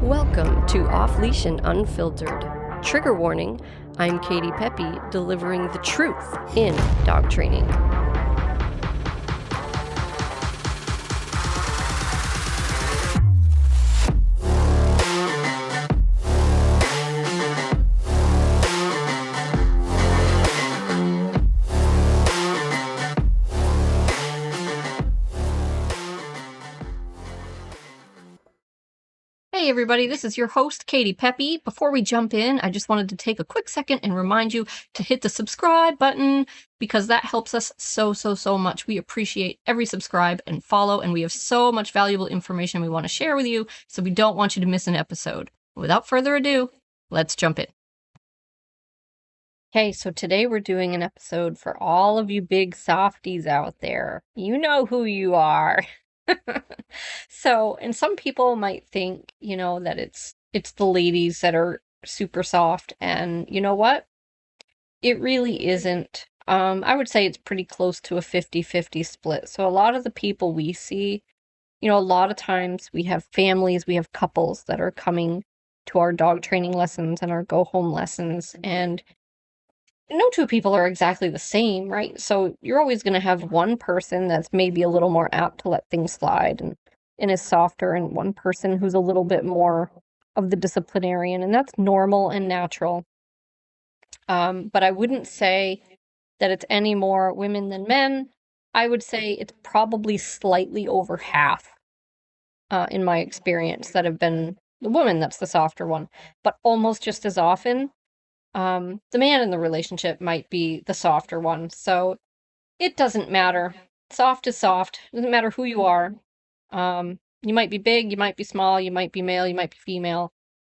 Welcome to Off Leash and Unfiltered. Trigger warning, I'm Katie Pepe, delivering the truth in dog training. Hey everybody, this is your host, Katie Pepe. Before we jump in, I just wanted to take a quick second and remind you to hit the subscribe button because that helps us so much. We appreciate every subscribe and follow, and we have so much valuable information we want to share with you, so we don't want you to miss an episode. Without further ado, let's jump in. Okay, so today we're doing an episode for all of you big softies out there. You know who you are. So, and some people might think, that it's the ladies that are super soft, and you know what? It really isn't. I would say it's pretty close to a 50-50 split. So a lot of the people we see, a lot of times we have families, we have couples that are coming to our dog training lessons and our go home lessons, and no two people are exactly the same, right? So you're always going to have one person that's maybe a little more apt to let things slide and is softer, and one person who's a little bit more of the disciplinarian, and that's normal and natural. But I wouldn't say that it's any more women than men. I would say it's probably slightly over half, in my experience, that have been the woman that's the softer one. But almost just as often, the man in the relationship might be the softer one. So it doesn't matter. Soft is soft. It doesn't matter who you are. You might be big, you might be small, you might be male, you might be female.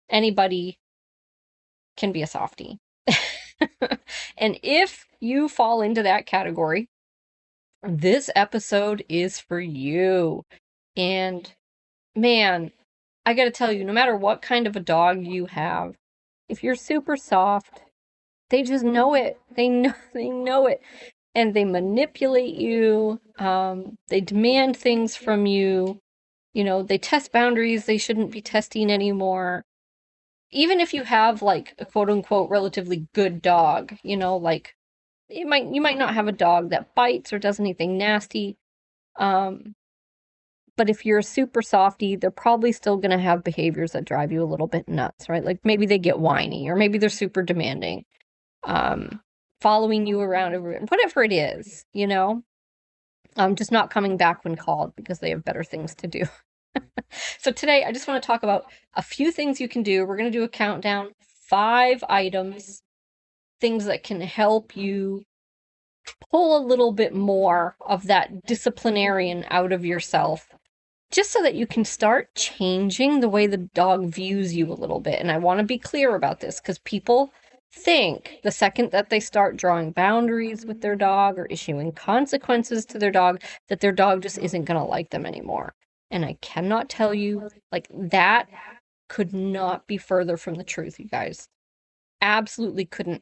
Anybody can be a softie. And if you fall into that category, this episode is for you. And man, I gotta tell you, no matter what kind of a dog you have, if you're super soft, they just know it. They know it. And they manipulate you. They demand things from you. They test boundaries they shouldn't be testing anymore. Even if you have like a quote unquote relatively good dog, like you might not have a dog that bites or does anything nasty. But if you're a super softie, they're probably still going to have behaviors that drive you a little bit nuts, right? Like maybe they get whiny, or maybe they're super demanding, following you around, whatever it is, just not coming back when called because they have better things to do. So today, I just want to talk about a few things you can do. We're going to do a countdown, 5 items, things that can help you pull a little bit more of that disciplinarian out of yourself, just so that you can start changing the way the dog views you a little bit. And I want to be clear about this because people think the second that they start drawing boundaries with their dog or issuing consequences to their dog, that their dog just isn't going to like them anymore. And I cannot tell you, like, that could not be further from the truth, you guys. Absolutely couldn't.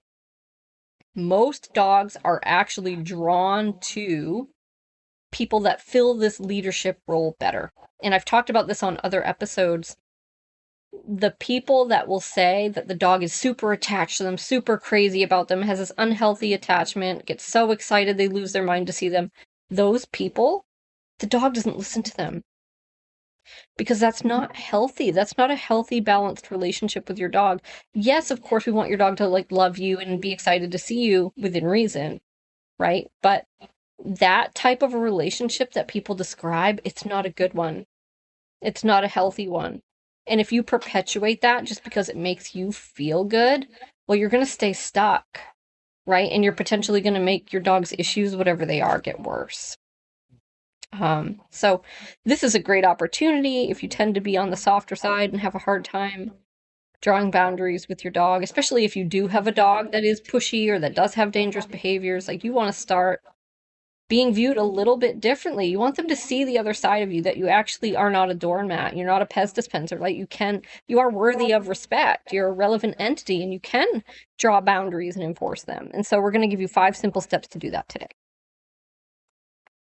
Most dogs are actually drawn to people that fill this leadership role better. And I've talked about this on other episodes. The people that will say that the dog is super attached to them, super crazy about them, has this unhealthy attachment, gets so excited they lose their mind to see them, those people, the dog doesn't listen to them. Because that's not healthy. That's not a healthy, balanced relationship with your dog. Yes, of course, we want your dog to love you and be excited to see you within reason, right? But that type of a relationship that people describe, it's not a good one. It's not a healthy one. And if you perpetuate that just because it makes you feel good, well, you're going to stay stuck, right? And you're potentially going to make your dog's issues, whatever they are, get worse. So this is a great opportunity if you tend to be on the softer side and have a hard time drawing boundaries with your dog, especially if you do have a dog that is pushy or that does have dangerous behaviors. Like, you want to start being viewed a little bit differently. You want them to see the other side of you, that you actually are not a doormat. You're not a Pez dispenser. Like, you are worthy of respect. You're a relevant entity, and you can draw boundaries and enforce them. And so we're going to give you 5 simple steps to do that today.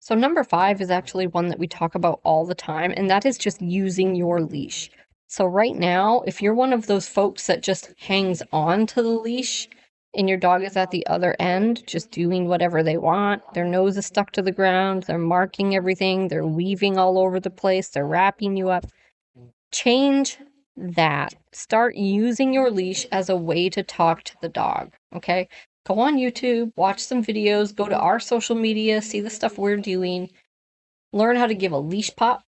So number 5 is actually one that we talk about all the time, and that is just using your leash. So right now, if you're one of those folks that just hangs on to the leash and your dog is at the other end, just doing whatever they want, their nose is stuck to the ground, they're marking everything, they're weaving all over the place, they're wrapping you up, change that. Start using your leash as a way to talk to the dog, okay? Go on YouTube, watch some videos, go to our social media, see the stuff we're doing, learn how to give a leash pop,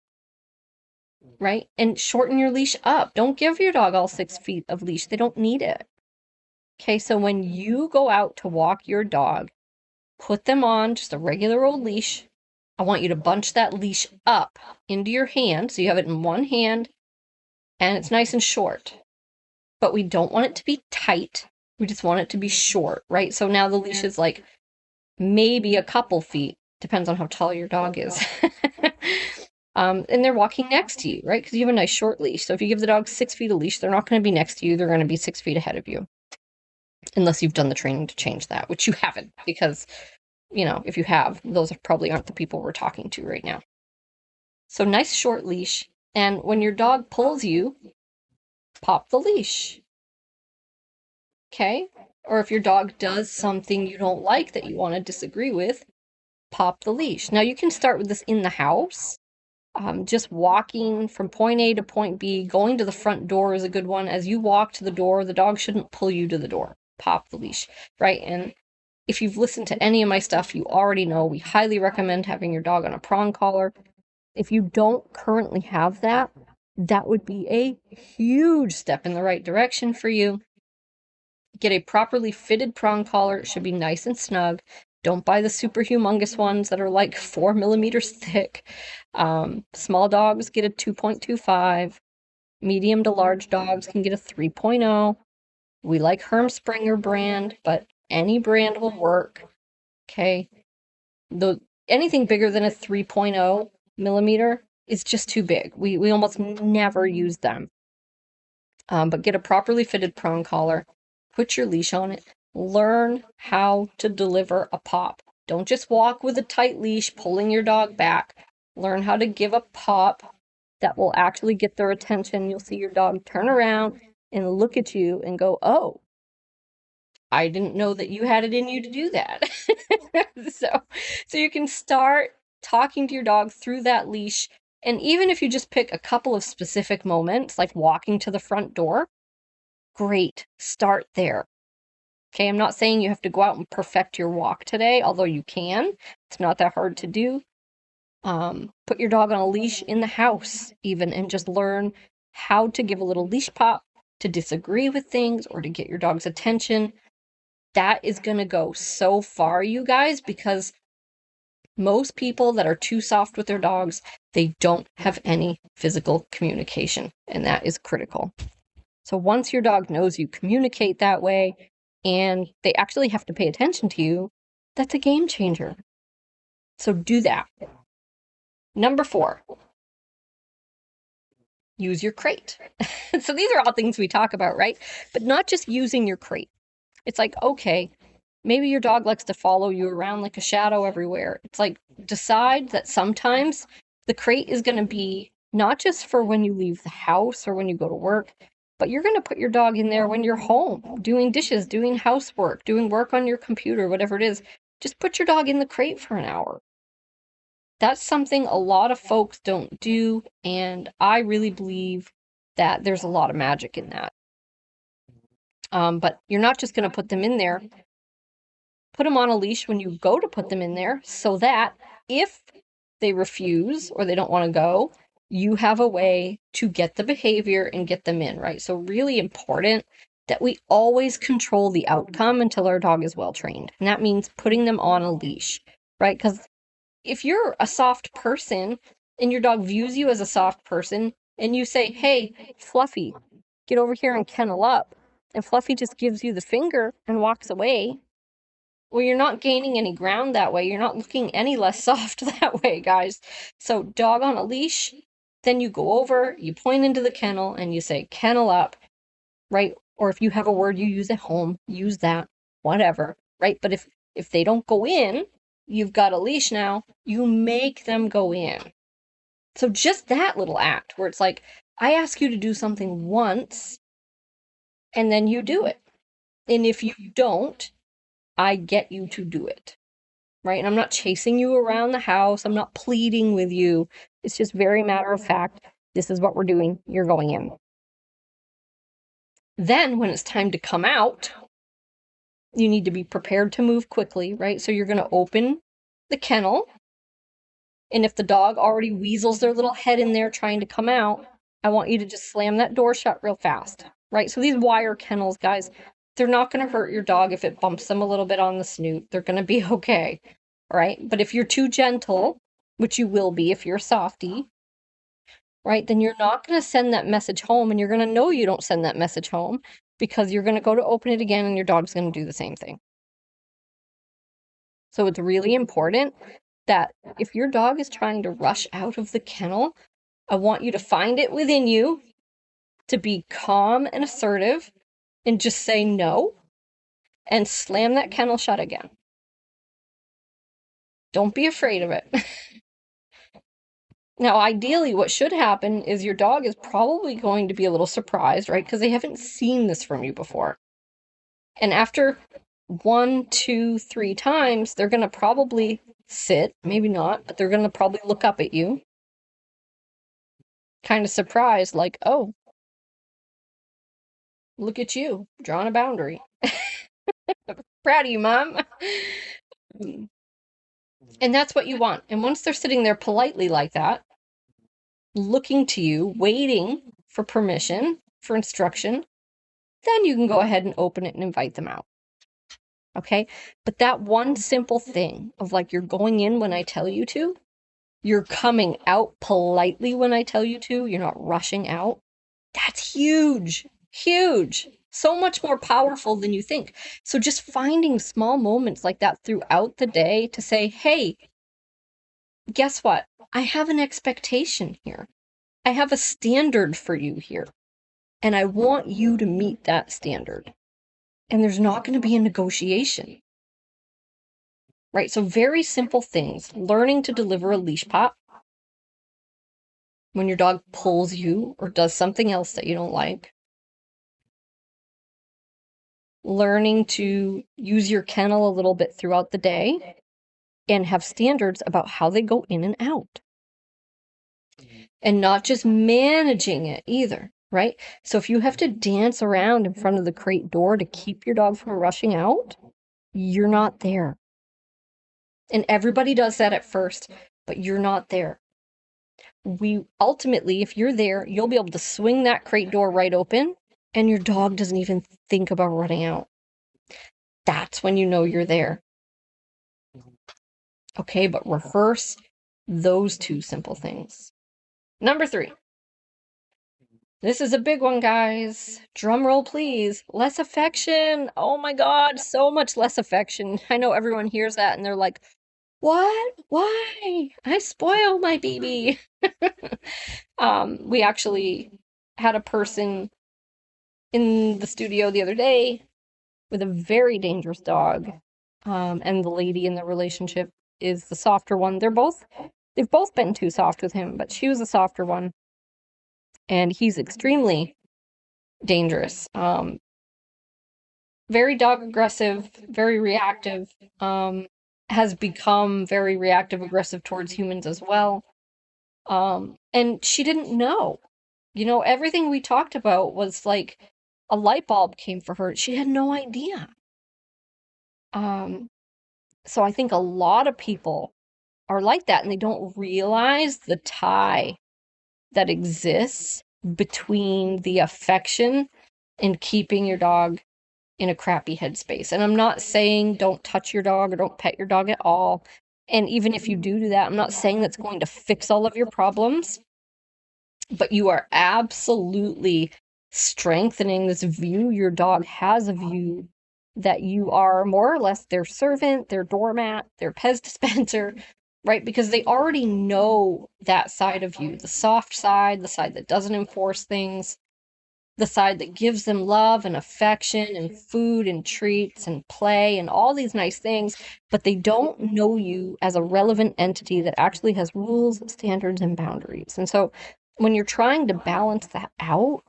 right? And shorten your leash up. Don't give your dog all 6 feet of leash. They don't need it. Okay, so when you go out to walk your dog, put them on just a regular old leash. I want you to bunch that leash up into your hand so you have it in one hand and it's nice and short. But we don't want it to be tight. We just want it to be short, right? So now the leash is like maybe a couple feet, depends on how tall your dog is. And they're walking next to you, right? Because you have a nice short leash. So if you give the dog 6 feet of leash, they're not going to be next to you. They're going to be 6 feet ahead of you. Unless you've done the training to change that, which you haven't, because, you know, if you have, those probably aren't the people we're talking to right now. So nice short leash. And when your dog pulls you, pop the leash. Okay? Or if your dog does something you don't like that you want to disagree with, pop the leash. Now you can start with this in the house. Just walking from point A to point B, going to the front door is a good one. As you walk to the door, the dog shouldn't pull you to the door. Pop the leash, right? And if you've listened to any of my stuff, you already know we highly recommend having your dog on a prong collar. If you don't currently have that, that would be a huge step in the right direction for you. Get a properly fitted prong collar. It should be nice and snug. Don't buy the super humongous ones that are like 4 millimeters thick. Small dogs get a 2.25. Medium to large dogs can get a 3.0. We like Hermspringer brand, but any brand will work. Okay. Anything bigger than a 3.0 millimeter is just too big. We almost never use them. But get a properly fitted prong collar. Put your leash on it. Learn how to deliver a pop. Don't just walk with a tight leash pulling your dog back. Learn how to give a pop that will actually get their attention. You'll see your dog turn around and look at you and go, oh, I didn't know that you had it in you to do that. So you can start talking to your dog through that leash. And even if you just pick a couple of specific moments, like walking to the front door, great, start there. Okay, I'm not saying you have to go out and perfect your walk today, although you can. It's not that hard to do. Put your dog on a leash in the house, even, and just learn how to give a little leash pop, to disagree with things, or to get your dog's attention. That is going to go so far, you guys, because most people that are too soft with their dogs, they don't have any physical communication, and that is critical. So once your dog knows you communicate that way, and they actually have to pay attention to you, that's a game changer. So do that. Number 4, use your crate. So these are all things we talk about, right? But not just using your crate. It's like, okay, maybe your dog likes to follow you around like a shadow everywhere. It's like, decide that sometimes the crate is going to be not just for when you leave the house or when you go to work, but you're going to put your dog in there when you're home, doing dishes, doing housework, doing work on your computer, whatever it is. Just put your dog in the crate for an hour. That's something a lot of folks don't do, and I really believe that there's a lot of magic in that. But you're not just going to put them in there. Put them on a leash when you go to put them in there, so that if they refuse or they don't want to go, you have a way to get the behavior and get them in, right? So really important that we always control the outcome until our dog is well trained. And that means putting them on a leash, right? Because if you're a soft person and your dog views you as a soft person and you say, hey, Fluffy, get over here and kennel up, and Fluffy just gives you the finger and walks away, well, you're not gaining any ground that way. You're not looking any less soft that way, guys. So dog on a leash, then you go over, you point into the kennel and you say, kennel up, right? Or if you have a word you use at home, use that, whatever, right? But if they don't go in, you've got a leash now, you make them go in. So just that little act where it's like, I ask you to do something once and then you do it. And if you don't, I get you to do it. Right? And I'm not chasing you around the house. I'm not pleading with you. It's just very matter of fact. This is what we're doing. You're going in. Then when it's time to come out, you need to be prepared to move quickly, right? So you're going to open the kennel. And if the dog already weasels their little head in there trying to come out, I want you to just slam that door shut real fast, right? So these wire kennels, guys, they're not going to hurt your dog if it bumps them a little bit on the snoot. They're going to be okay, right? But if you're too gentle, which you will be if you're a softie, right, then you're not going to send that message home, and you're going to know you don't send that message home because you're going to go to open it again and your dog's going to do the same thing. So it's really important that if your dog is trying to rush out of the kennel, I want you to find it within you to be calm and assertive and just say no and slam that kennel shut again. Don't be afraid of it. Now, ideally, what should happen is your dog is probably going to be a little surprised, right? Because they haven't seen this from you before. And after 1, 2, 3 times, they're going to probably sit, maybe not, but they're going to probably look up at you, kind of surprised, like, oh, look at you, drawing a boundary. Proud of you, Mom. And that's what you want. And once they're sitting there politely like that, looking to you, waiting for permission, for instruction, then you can go ahead and open it and invite them out. Okay? But that one simple thing of like you're going in when I tell you to, you're coming out politely when I tell you to, you're not rushing out. That's huge, huge. So much more powerful than you think. So just finding small moments like that throughout the day to say, hey, guess what? I have an expectation here. I have a standard for you here. And I want you to meet that standard. And there's not going to be a negotiation. Right? So very simple things. Learning to deliver a leash pop when your dog pulls you or does something else that you don't like. Learning to use your kennel a little bit throughout the day and have standards about how they go in and out. And not just managing it either, right? So if you have to dance around in front of the crate door to keep your dog from rushing out, you're not there. And everybody does that at first, but you're not there. We ultimately, if you're there, you'll be able to swing that crate door right open and your dog doesn't even think about running out. That's when you know you're there. Okay, but rehearse those 2 simple things. Number 3. This is a big one, guys. Drum roll, please. Less affection. Oh my God, so much less affection. I know everyone hears that and they're like, what? Why? I spoil my baby. We actually had a person in the studio the other day with a very dangerous dog. And the lady in the relationship is the softer one. They've both been too soft with him, but she was the softer one. And he's extremely dangerous. Very dog aggressive, very reactive, has become very reactive aggressive towards humans as well. And she didn't know. You know, everything we talked about was like a light bulb came for her. She had no idea. So I think a lot of people are like that and they don't realize the tie that exists between the affection and keeping your dog in a crappy headspace. And I'm not saying don't touch your dog or don't pet your dog at all. And even if you do that, I'm not saying that's going to fix all of your problems. But you are absolutely strengthening this view your dog has of you, that you are more or less their servant, their doormat, their Pez dispenser, right? Because they already know that side of you, the soft side, the side that doesn't enforce things, the side that gives them love and affection and food and treats and play and all these nice things, but they don't know you as a relevant entity that actually has rules, standards, and boundaries. And so when you're trying to balance that out,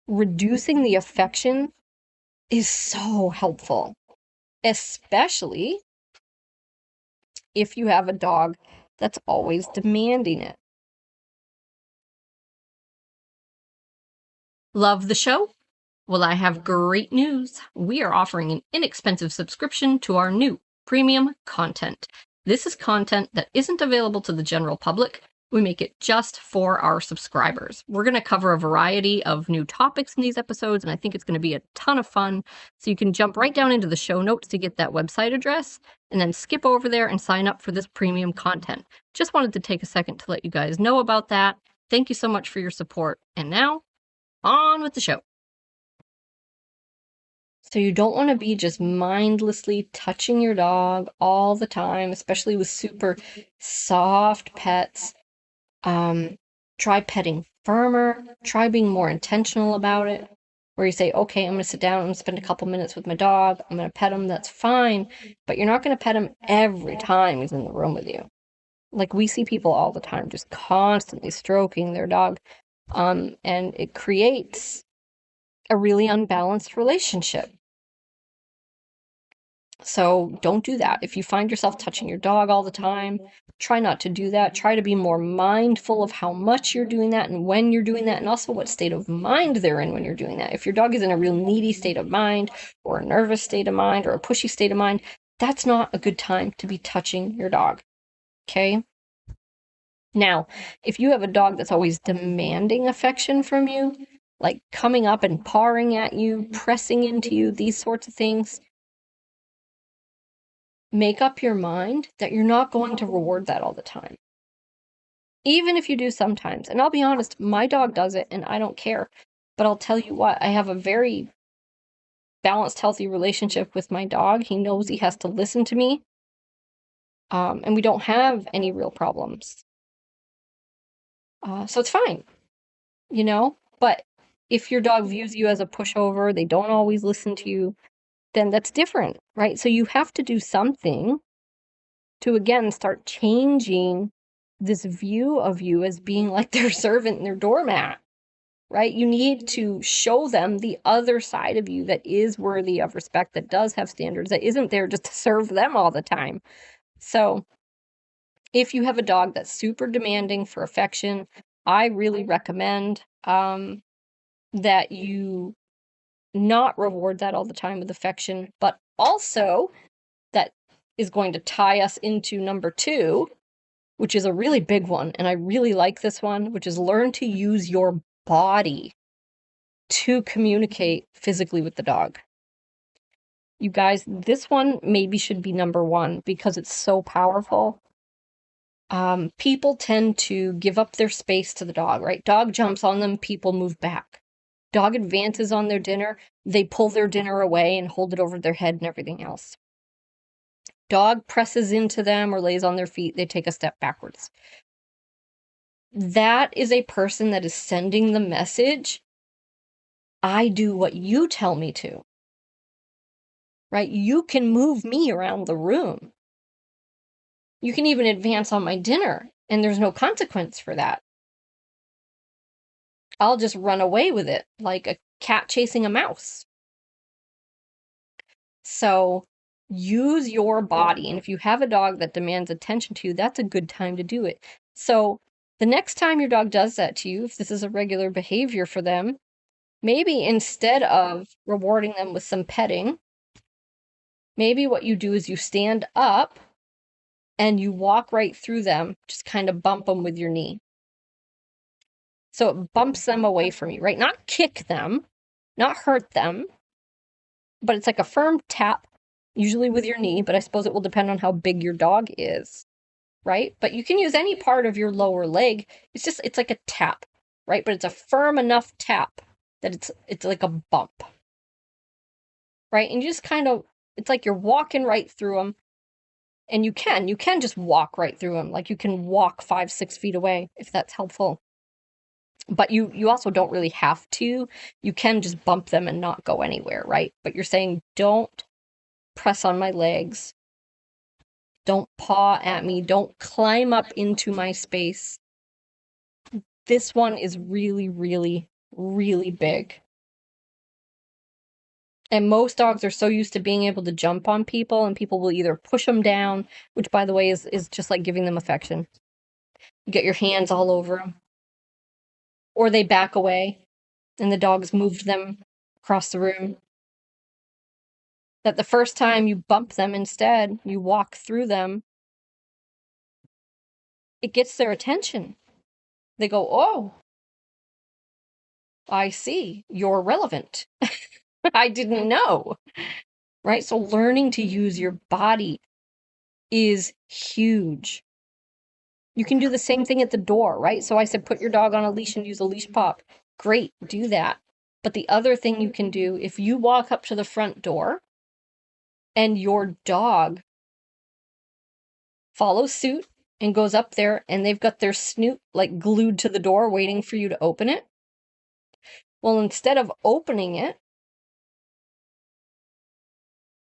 reducing the affection is so helpful, especially if you have a dog that's always demanding it. Love the show? Well, I have great news. We are offering an inexpensive subscription to our new premium content. This is content that isn't available to the general public. We make it just for our subscribers. We're going to cover a variety of new topics in these episodes, and I think it's going to be a ton of fun. So you can jump right down into the show notes to get that website address, and then skip over there and sign up for this premium content. Just wanted to take a second to let you guys know about that. Thank you so much for your support. And now, on with the show. So you don't want to be just mindlessly touching your dog all the time, especially with super soft pets. Try petting firmer, try being more intentional about it, where you say, okay, I'm going to sit down and spend a couple minutes with my dog. I'm going to pet him, that's fine, but you're not going to pet him every time he's in the room with you. Like we see people all the time just constantly stroking their dog, and it creates a really unbalanced relationship. So don't do that. If you find yourself touching your dog all the time, try not to do that. Try to be more mindful of how much you're doing that and when you're doing that, and also what state of mind they're in when you're doing that. If your dog is in a real needy state of mind, or a nervous state of mind, or a pushy state of mind, that's not a good time to be touching your dog. Okay? Now, if you have a dog that's always demanding affection from you, like coming up and pawing at you, pressing into you, these sorts of things, make up your mind that you're not going to reward that all the time. Even if you do sometimes. And I'll be honest, my dog does it and I don't care. But I'll tell you what, I have a very balanced, healthy relationship with my dog. He knows he has to listen to me. And we don't have any real problems. So it's fine, you know? But if your dog views you as a pushover, they don't always listen to you, then that's different, right? So you have to do something to, again, start changing this view of you as being like their servant and their doormat, right? You need to show them the other side of you that is worthy of respect, that does have standards, that isn't there just to serve them all the time. So if you have a dog that's super demanding for affection, I really recommend that you not reward that all the time with affection, but also that is going to tie us into number 2, which is a really big one, and I really like this one, which is learn to use your body to communicate physically with the dog. You guys, this one maybe should be number 1 because it's so powerful. People tend to give up their space to the dog, right? Dog jumps on them, people move back. Dog advances on their dinner, they pull their dinner away and hold it over their head and everything else. Dog presses into them or lays on their feet, they take a step backwards. That is a person that is sending the message, I do what you tell me to. Right? You can move me around the room. You can even advance on my dinner, and there's no consequence for that. I'll just run away with it like a cat chasing a mouse. So use your body. And if you have a dog that demands attention to you, that's a good time to do it. So the next time your dog does that to you, if this is a regular behavior for them, maybe instead of rewarding them with some petting, maybe what you do is you stand up and you walk right through them, just kind of bump them with your knee. So it bumps them away from you, right? Not kick them, not hurt them, but it's like a firm tap, usually with your knee, but I suppose it will depend on how big your dog is, right? But you can use any part of your lower leg. It's like a tap, right? But it's a firm enough tap that it's like a bump, right? And you just kind of, it's like you're walking right through them. And you can just walk right through them. Like you can walk 5-6 feet away if that's helpful. But you also don't really have to. You can just bump them and not go anywhere, right? But you're saying, don't press on my legs. Don't paw at me. Don't climb up into my space. This one is really, really, really big. And most dogs are so used to being able to jump on people, and people will either push them down, which, by the way, is just like giving them affection. You get your hands all over them, or they back away, and the dog's moved them across the room. That the first time you bump them instead, you walk through them, it gets their attention. They go, oh, I see, you're relevant. I didn't know, right? So learning to use your body is huge. You can do the same thing at the door, right? So I said, put your dog on a leash and use a leash pop. Great, do that. But the other thing you can do, if you walk up to the front door and your dog follows suit and goes up there and they've got their snoot like glued to the door waiting for you to open it, well, instead of opening it,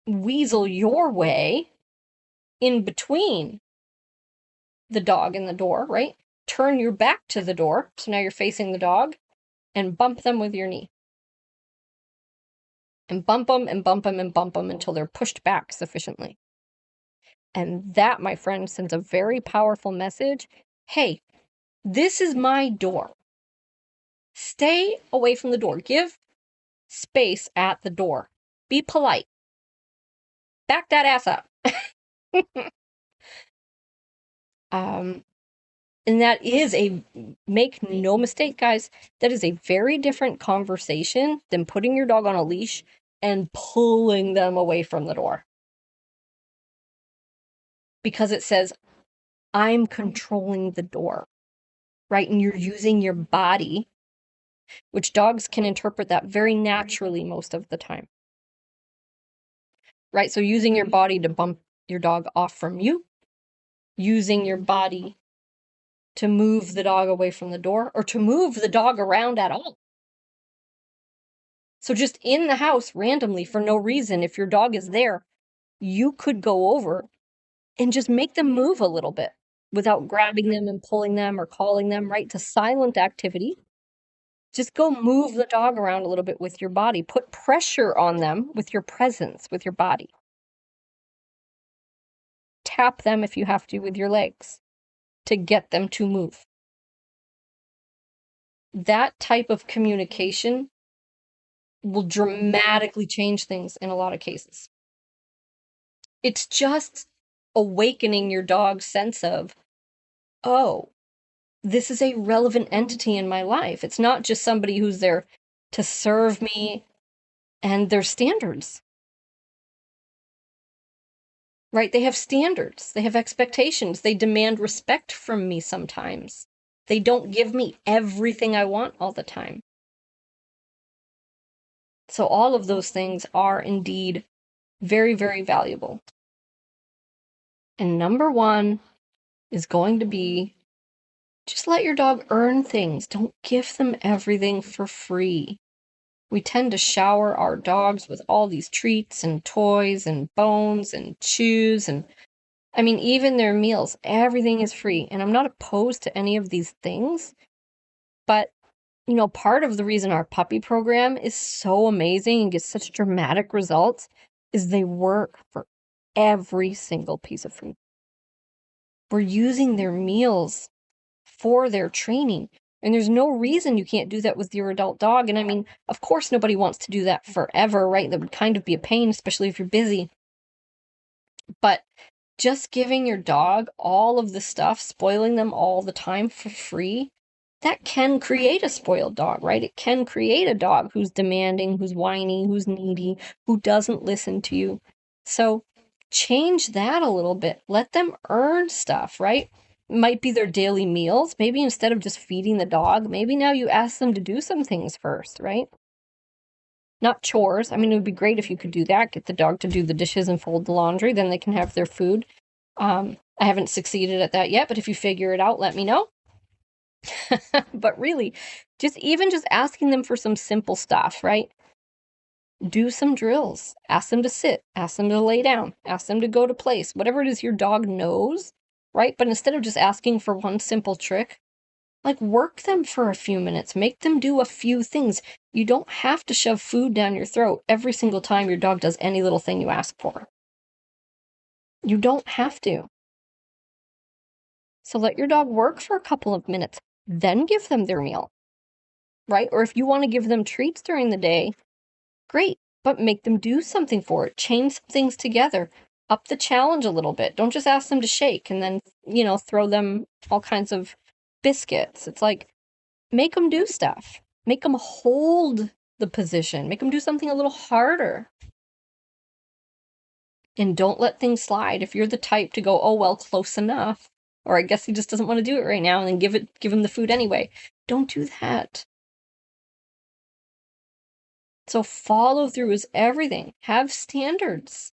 weasel your way in between the dog and the door, right? Turn your back to the door, so now you're facing the dog, and bump them with your knee. And bump them and bump them and bump them until they're pushed back sufficiently. And that, my friend, sends a very powerful message. Hey, this is my door. Stay away from the door. Give space at the door. Be polite. Back that ass up. And that is make no mistake, guys, that is a very different conversation than putting your dog on a leash and pulling them away from the door. Because it says, I'm controlling the door, right? And you're using your body, which dogs can interpret that very naturally most of the time, right? So using your body to bump your dog off from you, using your body to move the dog away from the door, or to move the dog around at all. So just in the house randomly for no reason, if your dog is there, you could go over and just make them move a little bit without grabbing them and pulling them or calling them, right? To silent activity. Just go move the dog around a little bit with your body. Put pressure on them with your presence, with your body. Tap them if you have to with your legs to get them to move. That type of communication will dramatically change things in a lot of cases. It's just awakening your dog's sense of, oh, this is a relevant entity in my life. It's not just somebody who's there to serve me, and their standards. Right? They have standards. They have expectations. They demand respect from me sometimes. They don't give me everything I want all the time. So all of those things are indeed very, very valuable. And number one is going to be just let your dog earn things. Don't give them everything for free. We tend to shower our dogs with all these treats and toys and bones and chews and, I mean, even their meals. Everything is free. And I'm not opposed to any of these things. But, you know, part of the reason our puppy program is so amazing and gets such dramatic results is they work for every single piece of food. We're using their meals for their training. And there's no reason you can't do that with your adult dog. And I mean, of course, nobody wants to do that forever, right? That would kind of be a pain, especially if you're busy. But just giving your dog all of the stuff, spoiling them all the time for free, that can create a spoiled dog, right? It can create a dog who's demanding, who's whiny, who's needy, who doesn't listen to you. So change that a little bit. Let them earn stuff, right? Might be their daily meals. Maybe instead of just feeding the dog, maybe now you ask them to do some things first, right? Not chores. I mean, it would be great if you could do that. Get the dog to do the dishes and fold the laundry. Then they can have their food. I haven't succeeded at that yet, but if you figure it out, let me know. But really, just asking them for some simple stuff, right? Do some drills. Ask them to sit. Ask them to lay down. Ask them to go to place. Whatever it is your dog knows, right? But instead of just asking for one simple trick, Like, work them for a few minutes, make them do a few things. You don't have to shove food down your throat every single time your dog does any little thing you ask for. You don't have to. So let your dog work for a couple of minutes, then give them their meal, right? Or if you want to give them treats during the day, great, but make them do something for it. Chain some things together. Up the challenge a little bit. Don't just ask them to shake and then, throw them all kinds of biscuits. It's like, make them do stuff. Make them hold the position. Make them do something a little harder. And don't let things slide. If you're the type to go, oh, well, close enough, or I guess he just doesn't want to do it right now, and then give him the food anyway. Don't do that. So follow through is everything. Have standards,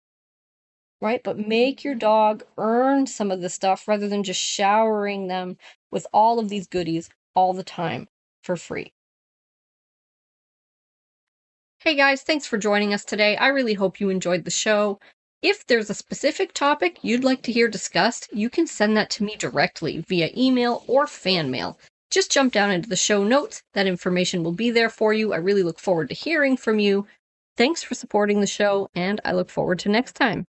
right? But make your dog earn some of the stuff rather than just showering them with all of these goodies all the time for free. Hey guys, thanks for joining us today. I really hope you enjoyed the show. If there's a specific topic you'd like to hear discussed, you can send that to me directly via email or fan mail. Just jump down into the show notes. That information will be there for you. I really look forward to hearing from you. Thanks for supporting the show, and I look forward to next time.